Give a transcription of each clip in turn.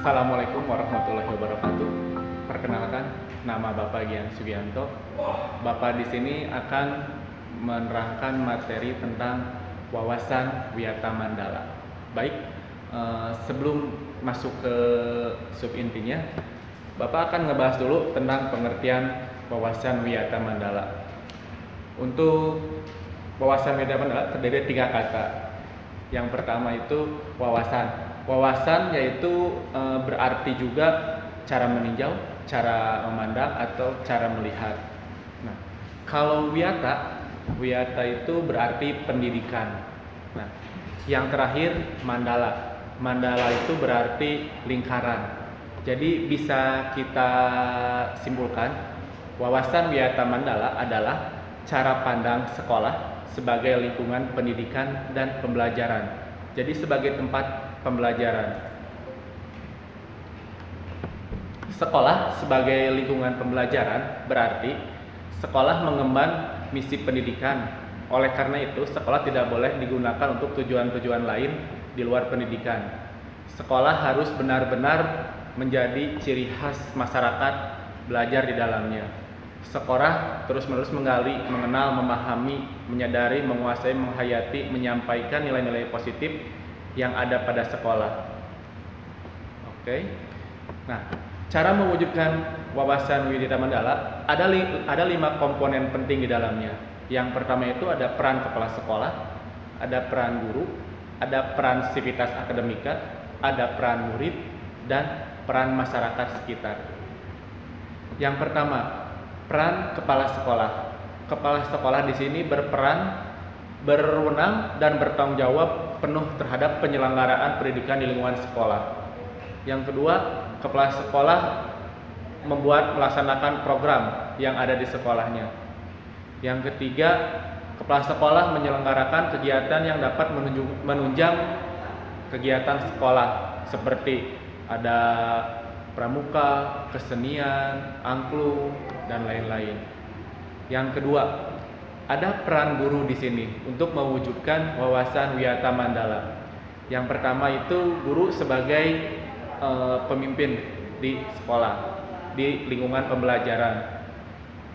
Assalamualaikum warahmatullahi wabarakatuh. Perkenalkan, nama Bapak Gian Sugianto. Bapak di sini akan menerangkan materi tentang wawasan Wiyata Mandala. Baik, sebelum masuk ke sub intinya, Bapak akan ngebahas dulu tentang pengertian wawasan Wiyata Mandala. Untuk wawasan Wiyata Mandala terdiri dari 3 kata. Yang pertama itu wawasan. Wawasan yaitu berarti juga cara meninjau, cara memandang, atau cara melihat. Nah, kalau wiyata itu berarti pendidikan. Nah, yang terakhir mandala. Mandala itu berarti lingkaran. Jadi bisa kita simpulkan, wawasan Wiyata Mandala adalah cara pandang sekolah sebagai lingkungan pendidikan dan pembelajaran. Jadi sebagai tempat pembelajaran. Sekolah sebagai lingkungan pembelajaran berarti sekolah mengemban misi pendidikan. Oleh karena itu, sekolah tidak boleh digunakan untuk tujuan-tujuan lain di luar pendidikan. Sekolah harus benar-benar menjadi ciri khas masyarakat belajar di dalamnya. Sekolah terus-menerus menggali, mengenal, memahami, menyadari, menguasai, menghayati, menyampaikan nilai-nilai positif yang ada pada sekolah. Oke. Nah, cara mewujudkan wawasan Wiyata Mandala ada 5 komponen penting di dalamnya. Yang pertama itu ada peran kepala sekolah, ada peran guru, ada peran sivitas akademika, ada peran murid, dan peran masyarakat sekitar. Yang pertama, peran kepala sekolah. Kepala sekolah di sini berwenang dan bertanggung jawab penuh terhadap penyelenggaraan pendidikan di lingkungan sekolah. Yang kedua, kepala sekolah melaksanakan program yang ada di sekolahnya. Yang ketiga, kepala sekolah menyelenggarakan kegiatan yang dapat menunjang kegiatan sekolah seperti ada pramuka, kesenian, angklung, dan lain-lain. Yang kedua, ada peran guru di sini untuk mewujudkan wawasan Wiyata Mandala. Yang pertama itu guru sebagai pemimpin di sekolah, di lingkungan pembelajaran.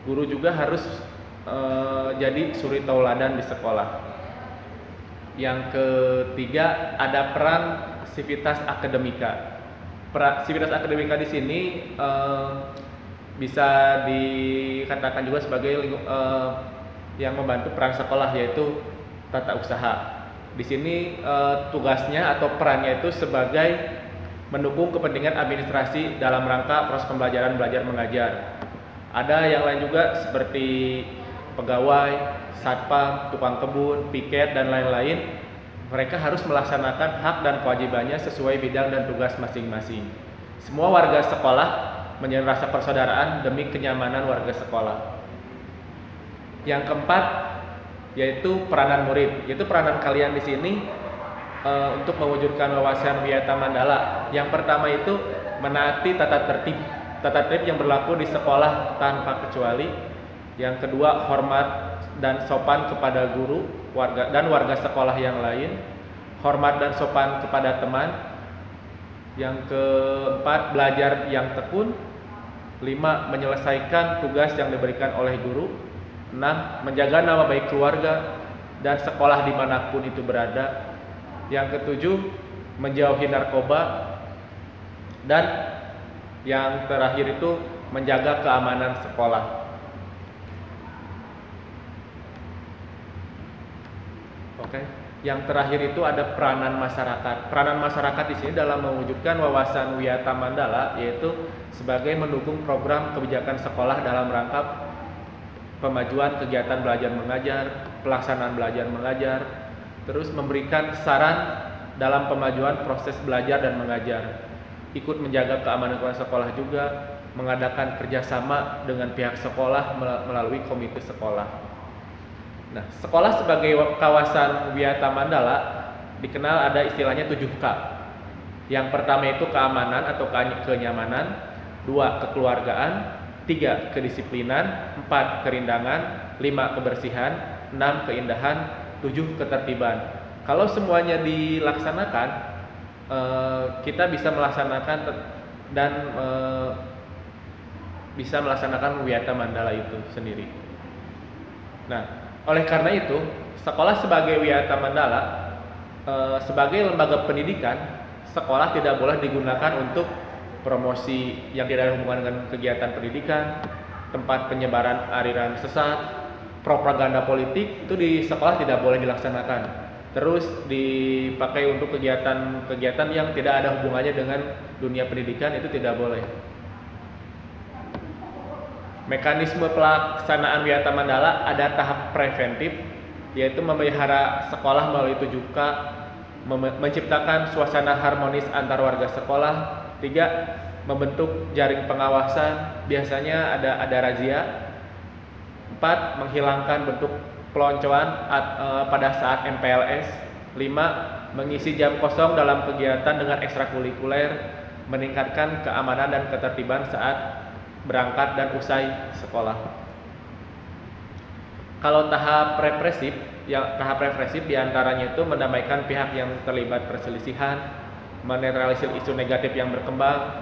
Guru juga harus jadi suri tauladan di sekolah. Yang ketiga, ada peran sivitas akademika. Sivitas akademika di sini bisa dikatakan juga sebagai yang membantu peran sekolah, yaitu tata usaha. Di sini tugasnya atau perannya itu sebagai mendukung kepentingan administrasi dalam rangka proses pembelajaran belajar mengajar. Ada yang lain juga seperti pegawai, satpam, tukang kebun, piket, dan lain-lain. Mereka harus melaksanakan hak dan kewajibannya sesuai bidang dan tugas masing-masing. Semua warga sekolah menjalin rasa persaudaraan demi kenyamanan warga sekolah. Yang keempat yaitu peranan murid. Yaitu peranan kalian di sini untuk mewujudkan wawasan Wiyata Mandala. Yang pertama itu menaati tata tertib yang berlaku di sekolah tanpa kecuali. Yang kedua, hormat dan sopan kepada guru, warga sekolah yang lain. Hormat dan sopan kepada teman. Yang keempat, belajar yang tekun. 5, menyelesaikan tugas yang diberikan oleh guru. 6, menjaga nama baik keluarga dan sekolah dimanapun itu berada. Yang ketujuh, menjauhi narkoba. Dan yang terakhir itu menjaga keamanan sekolah. Oke. Yang terakhir itu ada peranan masyarakat. Peranan masyarakat di sini dalam mewujudkan wawasan Wiyata Mandala yaitu sebagai mendukung program kebijakan sekolah dalam rangka pemajuan kegiatan belajar mengajar, pelaksanaan belajar mengajar, terus memberikan saran dalam pemajuan proses belajar dan mengajar, ikut menjaga keamanan sekolah juga, mengadakan kerjasama dengan pihak sekolah melalui komite sekolah. Nah, sekolah sebagai kawasan Wiyata Mandala dikenal ada istilahnya 7K. Yang pertama itu keamanan atau kenyamanan, 2 kekeluargaan, 3 kedisiplinan, 4 kerindangan, 5 kebersihan, 6 keindahan, 7 ketertiban. Kalau semuanya dilaksanakan, kita bisa melaksanakan dan bisa melaksanakan Wiyata Mandala itu sendiri. Nah, oleh karena itu, sekolah sebagai Wiyata Mandala sebagai lembaga pendidikan, sekolah tidak boleh digunakan untuk promosi yang tidak ada hubungan dengan kegiatan pendidikan, tempat penyebaran aliran sesat, propaganda politik, itu di sekolah tidak boleh dilaksanakan. Terus dipakai untuk kegiatan-kegiatan yang tidak ada hubungannya dengan dunia pendidikan, itu tidak boleh. Mekanisme pelaksanaan Wiyata Mandala ada tahap preventif, yaitu memelihara sekolah melalui 7K, menciptakan suasana harmonis antar warga sekolah. 3. Membentuk jaring pengawasan, biasanya ada razia. 4. Menghilangkan bentuk peloncoan pada saat MPLS. 5. Mengisi jam kosong dalam kegiatan dengan ekstrakurikuler, meningkatkan keamanan dan ketertiban saat berangkat dan usai sekolah. Kalau tahap represif diantaranya itu mendamaikan pihak yang terlibat perselisihan, menetralisir isu negatif yang berkembang,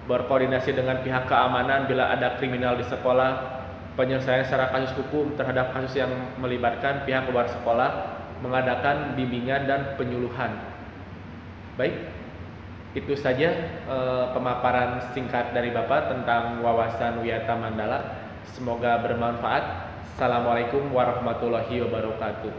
berkoordinasi dengan pihak keamanan bila ada kriminal di sekolah, penyelesaian secara kasus hukum terhadap kasus yang melibatkan pihak luar sekolah, mengadakan bimbingan dan penyuluhan. Baik, itu saja pemaparan singkat dari Bapak tentang wawasan Wiyata Mandala. Semoga bermanfaat. Assalamualaikum warahmatullahi wabarakatuh.